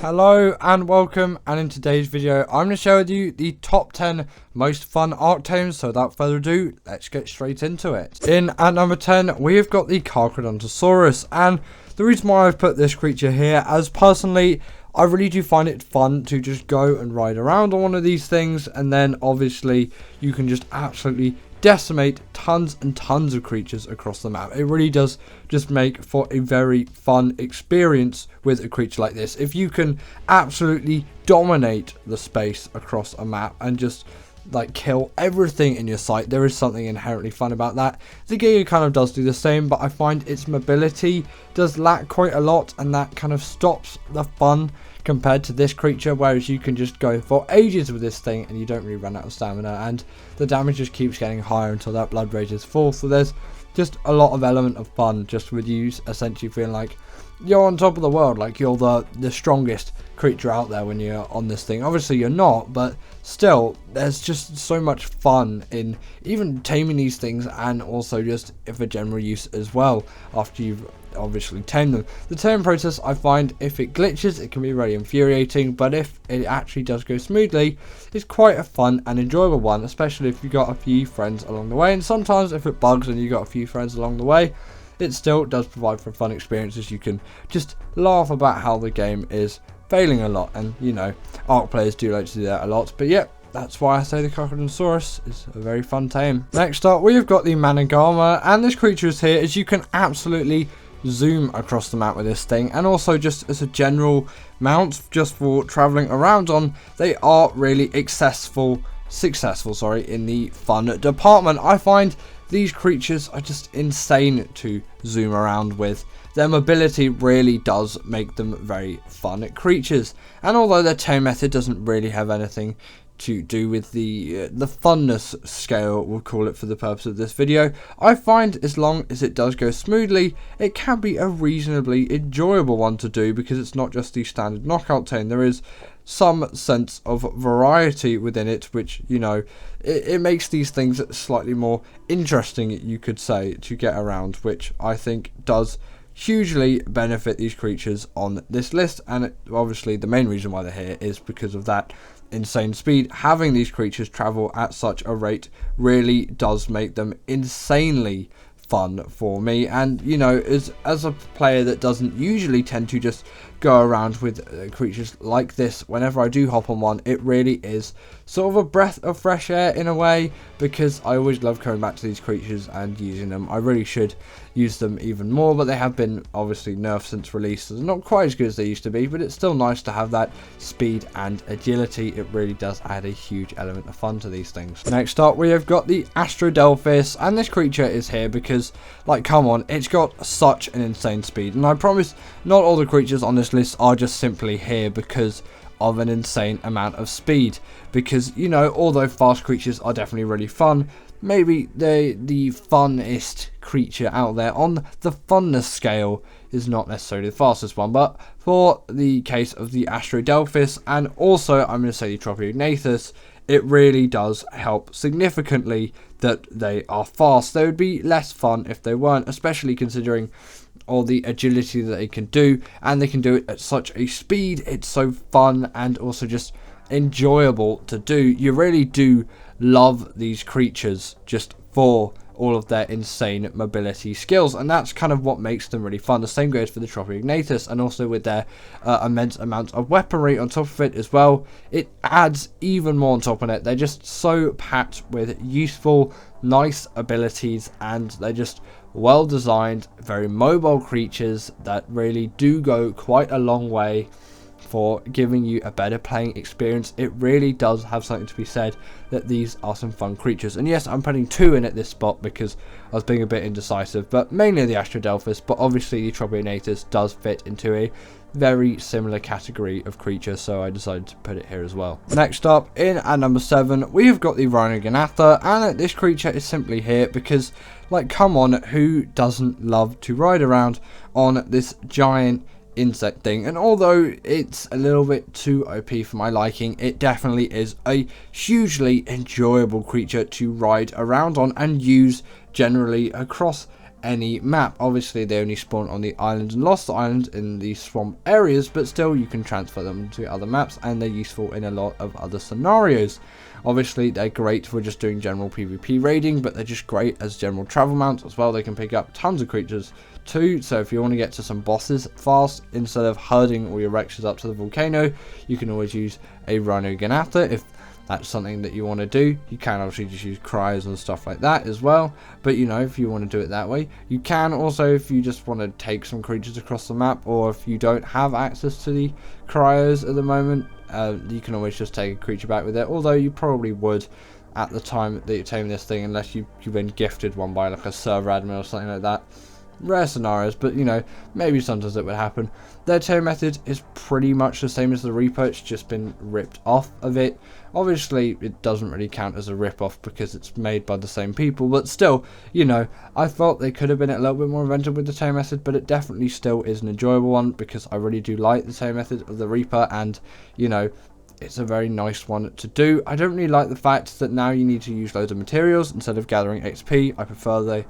Hello and welcome, and in today's video I'm going to share with you the top 10 most fun Ark Tames. So without further ado, let's get straight into it. In at number 10 we have got the Kronosaurus, and the reason why I've put this creature here, as personally I really do find it fun to just go and ride around on one of these things, and then obviously you can just absolutely decimate tons and tons of creatures across the map. It really does just make for a very fun experience with a creature like this. If you can absolutely dominate the space across a map and just like kill everything in your sight, there is something inherently fun about that. The Giga kind of does do the same, but I find its mobility does lack quite a lot, and that kind of stops the fun compared to this creature, whereas you can just go for ages with this thing and you don't really run out of stamina, and the damage just keeps getting higher until that blood rage is full. So there's just a lot of element of fun just with you essentially feeling like you're on top of the world, like you're the strongest creature out there when you're on this thing. Obviously you're not, but still there's just so much fun in even taming these things, and also just for general use as well after you've obviously tamed them. The taming process, I find, if it glitches it can be very infuriating, but if it actually does go smoothly, it's quite a fun and enjoyable one, especially if you got a few friends along the way. And sometimes if it bugs and you got a few friends along the way, it still does provide for fun experiences. You can just laugh about how the game is failing a lot, and you know, Ark players do like to do that a lot. But yeah, that's why I say the Kronosaurus is a very fun tame. Next up we've got the Manag, and this creature is here as you can absolutely zoom across the map with this thing, and also just as a general mount just for traveling around on, they are really successful in the fun department. I find these creatures are just insane to zoom around with. Their mobility really does make them very fun creatures, and although their tame method doesn't really have anything to do with the funness scale, we'll call it for the purpose of this video, I find as long as it does go smoothly, it can be a reasonably enjoyable one to do, because it's not just the standard knockout tame. There is some sense of variety within it, which, you know, it makes these things slightly more interesting, you could say, to get around, which I think does hugely benefit these creatures on this list. And obviously the main reason why they're here is because of that insane speed. Having these creatures travel at such a rate really does make them insanely fun for me. And you know, as a player that doesn't usually tend to just go around with creatures like this, whenever I do hop on one, it really is sort of a breath of fresh air in a way, because I always love coming back to these creatures and using them. I really should use them even more, but they have been obviously nerfed since release, so they're not quite as good as they used to be, but it's still nice to have that speed and agility. It really does add a huge element of fun to these things. Next up we have got the Astrod Delphus, and this creature is here because, like, come on, it's got such an insane speed, and I promise not all the creatures on this list are just simply here because of an insane amount of speed, because, you know, although fast creatures are definitely really fun, maybe the funnest creature out there on the funness scale is not necessarily the fastest one. But for the case of the Astrod Delphus, and also I'm going to say the Tropiognathus, it really does help significantly that they are fast. They would be less fun if they weren't, especially considering all the agility that they can do, and they can do it at such a speed. It's so fun and also just enjoyable to do. You really do love these creatures just for all of their insane mobility skills, and that's kind of what makes them really fun. The same goes for the Tropiognathus, and also with their immense amount of weaponry on top of it as well, it adds even more on top of it. They're just so packed with useful, nice abilities, and they're just well designed, very mobile creatures that really do go quite a long way for giving you a better playing experience. It really does have something to be said that these are some fun creatures. And yes, I'm putting two in at this spot because I was being a bit indecisive, but mainly the Astrod Delphus, but obviously the Tropiognathus does fit into a very similar category of creature, so I decided to put it here as well. Next up, in at number 7, we have got the Vonaur, and this creature is simply here because, like, come on, who doesn't love to ride around on this giant insect thing? And although it's a little bit too OP for my liking, it definitely is a hugely enjoyable creature to ride around on and use generally across any map. Obviously they only spawn on the islands and Lost Islands in the swamp areas, but still you can transfer them to other maps, and they're useful in a lot of other scenarios. Obviously they're great for just doing general PvP raiding, but they're just great as general travel mounts as well. They can pick up tons of creatures too, so if you want to get to some bosses fast, instead of herding all your Rexes up to the volcano, you can always use a Rhino Ganatha. If that's something that you want to do, you can obviously just use cryos and stuff like that as well, but you know, if you want to do it that way, you can. Also, if you just want to take some creatures across the map, or if you don't have access to the cryos at the moment, you can always just take a creature back with it, although you probably would at the time that you tame this thing, unless you've been gifted one by like a server admin or something like that. Rare scenarios, but you know, maybe sometimes it would happen. Their tame method is pretty much the same as the Reaper, it's just been ripped off of it. Obviously it doesn't really count as a rip-off because it's made by the same people, but still, you know, I felt they could have been a little bit more inventive with the tame method, but it definitely still is an enjoyable one, because I really do like the tame method of the Reaper, and you know, it's a very nice one to do. I don't really like the fact that now you need to use loads of materials instead of gathering XP. I prefer the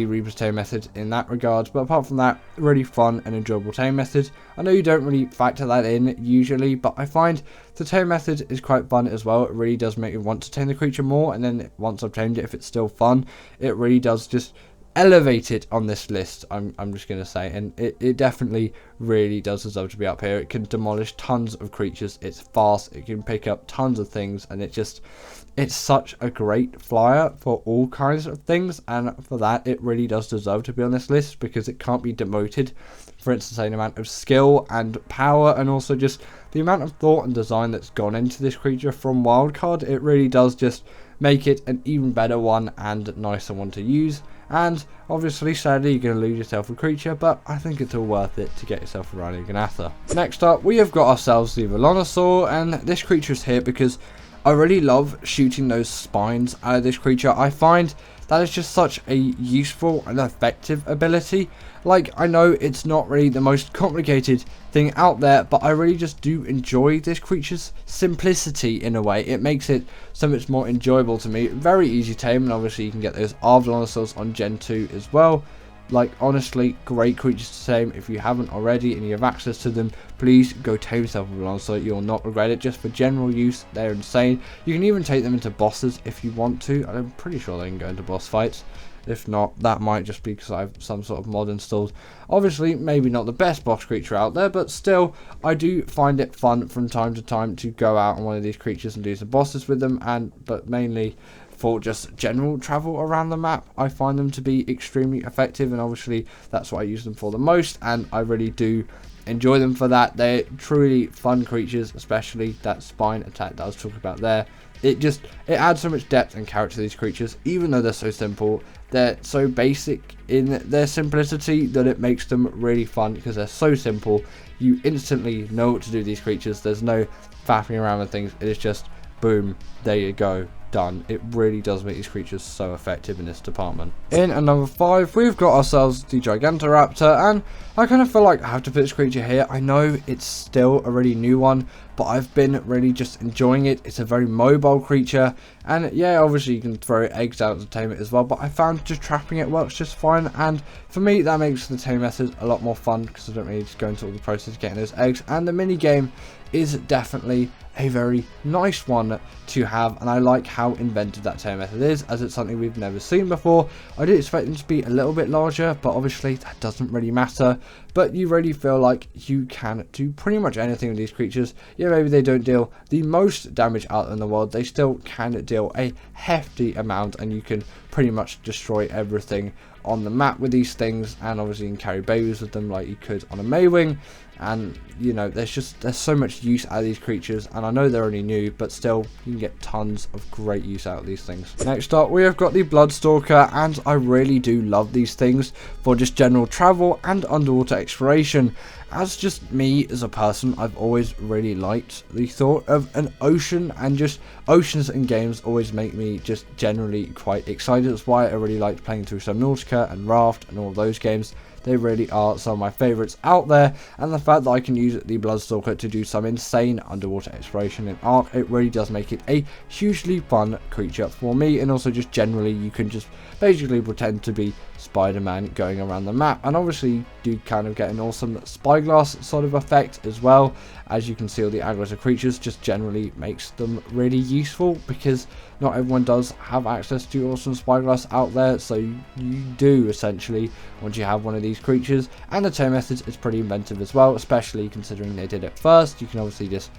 Reaper's tame method in that regard, but apart from that, really fun and enjoyable tame method. I know you don't really factor that in usually, but I find the tame method is quite fun as well. It really does make me want to tame the creature more, and then once I've tamed it, if it's still fun, it really does just elevate it on this list, I'm just going to say, and it definitely really does deserve to be up here. It can demolish tons of creatures, it's fast, it can pick up tons of things, and it's such a great flyer for all kinds of things, and for that it really does deserve to be on this list, because it can't be demoted for its insane amount of skill and power, and also just the amount of thought and design that's gone into this creature from Wildcard. It really does just make it an even better one and nicer one to use. And obviously, sadly, you're going to lose yourself a creature, but I think it's all worth it to get yourself a Rhino Ganatha. Next up, we have got ourselves the Vonaur, and this creature is here because I really love shooting those spines out of this creature. I find that is just such a useful and effective ability. Like, I know it's not really the most complicated thing out there, but I really just do enjoy this creature's simplicity in a way. It makes it so much more enjoyable to me. Very easy tame, and obviously you can get those Vonaurs on Gen 2 as well. Like, honestly, great creatures to tame. If you haven't already and you have access to them, please go tame yourself a Vonaur. You'll not regret it. Just for general use, they're insane. You can even take them into bosses if you want to. I'm pretty sure they can go into boss fights. If not, that might just be because I have some sort of mod installed. Obviously, maybe not the best boss creature out there, but still, I do find it fun from time to time to go out on one of these creatures and do some bosses with them, but mainly for just general travel around the map. I find them to be extremely effective, and obviously that's what I use them for the most, and I really do enjoy them for that. They're truly fun creatures, especially that spine attack that I was talking about there. It adds so much depth and character to these creatures, even though they're so simple. They're so basic in their simplicity that it makes them really fun, because they're so simple. You instantly know what to do with these creatures. There's no faffing around with things. It is just boom, there you go, done. It really does make these creatures so effective in this department. In at number 5, we've got ourselves the Raptor, and I kind of feel like I have to put this creature here. I know it's still a really new one, but I've been really just enjoying it. It's a very mobile creature, and yeah, obviously you can throw eggs out to tame it as well, but I found just trapping it works just fine, and for me that makes the tame method a lot more fun, because I don't really just go into all the process of getting those eggs, and the mini game is definitely a very nice one to have, and I like how inventive that tame method is, as it's something we've never seen before. I did expect them to be a little bit larger, but obviously that doesn't really matter. But you really feel like you can do pretty much anything with these creatures. Yeah, maybe they don't deal the most damage out in the world, they still can deal a hefty amount, and you can pretty much destroy everything on the map with these things, and obviously you can carry babies with them like you could on a Maywing. And you know, there's so much use out of these creatures, and I know they're only new, but still you can get tons of great use out of these things. Next up, we have got the Stalker, and I really do love these things for just general travel and underwater exploration. As just me as a person, I've always really liked the thought of an ocean, and just oceans in games always make me just generally quite excited. That's why I really liked playing through Subnautica and Raft and all of those games. They really are some of my favourites out there, and the fact that I can use the Stalker to do some insane underwater exploration in Ark, it really does make it a hugely fun creature for me. And also just generally, you can just basically pretend to be Spider-Man going around the map. And obviously you do kind of get an awesome spyglass sort of effect as well. As you can see, all the aggressive creatures just generally makes them really useful, because not everyone does have access to awesome spyglass out there. So you do essentially, once you have one of these creatures. And the tame method is pretty inventive as well, especially considering they did it first. You can obviously just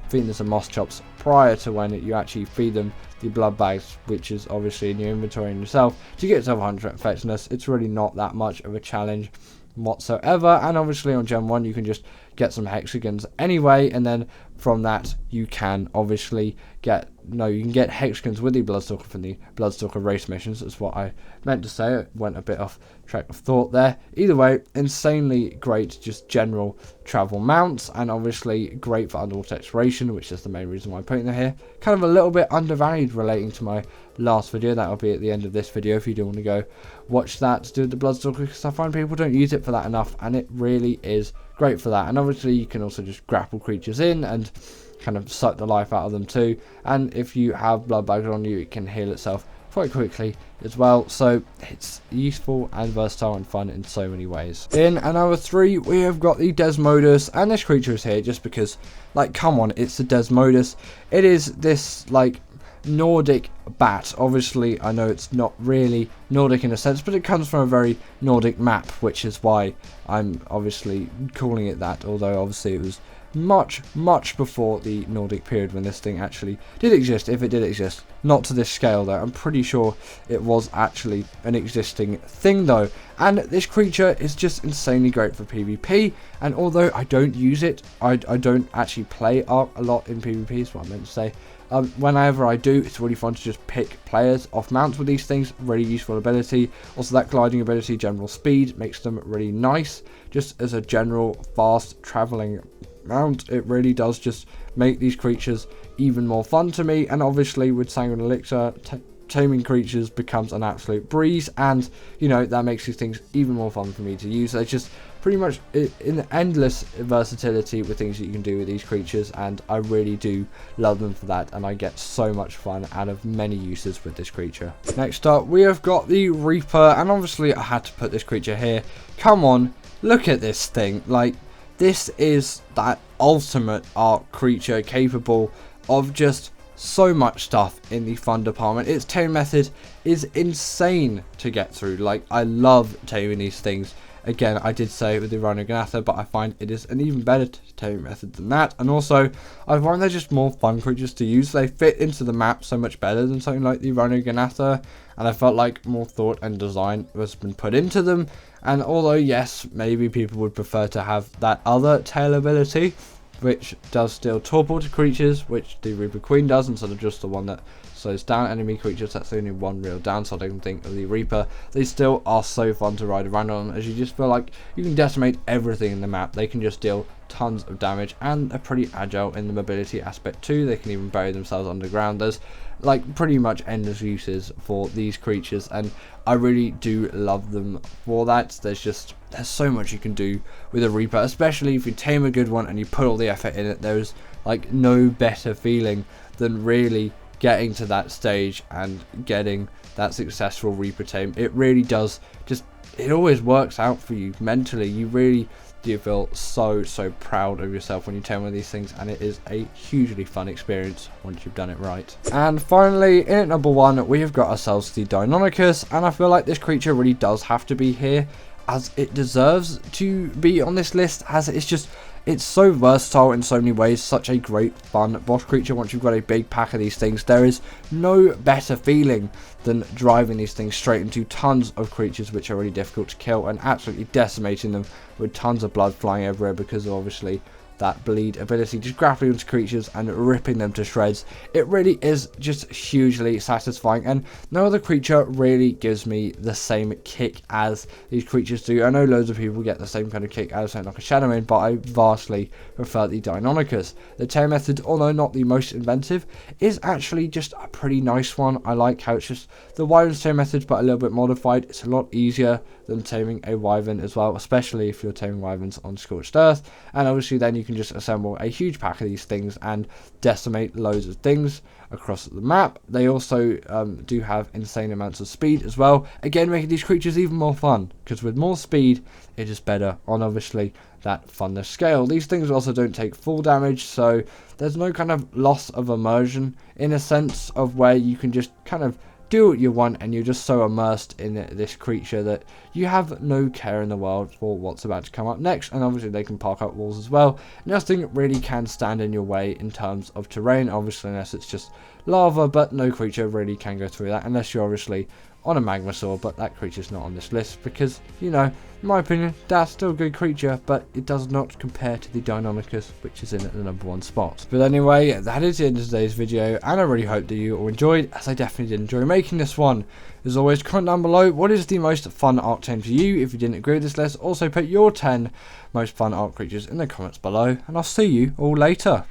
feed them some moss chops prior to when you actually feed them the blood bags, which is obviously in your inventory in yourself, to get yourself 100% effectiveness. It's really not that much of a challenge whatsoever. And obviously on Gen 1 you can just get some hexagons anyway, and then from that you can obviously get you can get hexagons with the Bloodstalker from the Bloodstalker race missions. That's what I meant to say. It went a bit off track of thought there. Either way, insanely great just general travel mounts, and obviously great for underwater exploration, which is the main reason why I'm putting them here. Kind of a little bit undervalued relating to my last video. That'll be at the end of this video if you do want to go watch that, do the Bloodstalker, because I find people don't use it for that enough, and it really is great for that. And obviously you can also just grapple creatures in and kind of suck the life out of them too, and if you have blood bags on you, it can heal itself quite quickly as well. So it's useful and versatile and fun in so many ways. In at number 3 we have got the Desmodus, and this creature is here just because, like, come on, it's the Desmodus. It is this like Nordic bat. Obviously I know it's not really Nordic in a sense, but it comes from a very Nordic map, which is why I'm obviously calling it that, although obviously it was much before the Nordic period when this thing actually did exist, if it did exist. Not to this scale though. I'm pretty sure it was actually an existing thing though. And this creature is just insanely great for PvP, and although I don't use it, I don't actually play Ark a lot in PvP, is what I meant to say. Whenever I do, it's really fun to just pick players off mounts with these things. Really useful ability. Also that gliding ability, general speed, makes them really nice. Just as a general fast traveling mount, it really does just make these creatures even more fun to me. And obviously with Sanguine Elixir, taming creatures becomes an absolute breeze, and you know that makes these things even more fun for me to use. It's just pretty much in endless versatility with things that you can do with these creatures, and I really do love them for that, and I get so much fun out of many uses with this creature. Next up we have got the Reaper, and obviously I had to put this creature here. Come on, look at this thing. Like, this is that ultimate Ark creature capable of just so much stuff in the fun department. Its tame method is insane to get through. Like, I love taming these things. Again, I did say it with the Rhinognatha, but I find it is an even better taming method than that. And also, I find they're just more fun creatures to use. They fit into the map so much better than something like the Rhinognatha, and I felt like more thought and design has been put into them. And although, yes, maybe people would prefer to have that other tail ability, which does deal torpor to creatures, which the Reaper Queen does, instead of just the one that slows down enemy creatures. That's the only one real downside I can think of the Reaper. They still are so fun to ride around on, as you just feel like you can decimate everything in the map. They can just deal tons of damage, and are pretty agile in the mobility aspect too. They can even bury themselves underground. There's like pretty much endless uses for these creatures, and I really do love them for that. There's so much you can do with a Reaper, especially if you tame a good one and you put all the effort in it. There's like no better feeling than really getting to that stage and getting that successful Reaper tame. It really does it always works out for you mentally. You really do feel so proud of yourself when you tame one of these things, and it is a hugely fun experience once you've done it right. And finally, in at number 1 we have got ourselves the Deinonychus, and I feel like this creature really does have to be here, as it deserves to be on this list, as it's so versatile in so many ways. Such a great fun boss creature once you've got a big pack of these things. There is no better feeling than driving these things straight into tons of creatures which are really difficult to kill, and absolutely decimating them with tons of blood flying everywhere, because of obviously that bleed ability, just grappling onto creatures and ripping them to shreds. It really is just hugely satisfying, and no other creature really gives me the same kick as these creatures do. I know loads of people get the same kind of kick out of something like a Shadowmane, but I vastly prefer the Deinonychus. The tame method, although not the most inventive, is actually just a pretty nice one. I like how it's just the Wyvern's tame method, but a little bit modified. It's a lot easier than taming a Wyvern as well, especially if you're taming Wyverns on Scorched Earth, and obviously then you can can just assemble a huge pack of these things and decimate loads of things across the map. They also do have insane amounts of speed as well, again making these creatures even more fun, because with more speed it is better on obviously that funness scale. These things also don't take full damage, so there's no kind of loss of immersion in a sense of where you can just kind of do what you want and you're just so immersed in this creature that you have no care in the world for what's about to come up next. And obviously they can park up walls as well. Nothing really can stand in your way in terms of terrain, obviously, unless it's just lava, but no creature really can go through that unless you're obviously on a magmasaur, but that creature's not on this list because, you know, in my opinion, that's still a good creature, but it does not compare to the Deinonychus, which is in at the #1 spot. But anyway, that is the end of today's video, and I really hope that you all enjoyed, as I definitely did enjoy making this one. As always, comment down below what is the most fun Ark Tame to you. If you didn't agree with this list, also put your 10 most fun Ark creatures in the comments below, and I'll see you all later.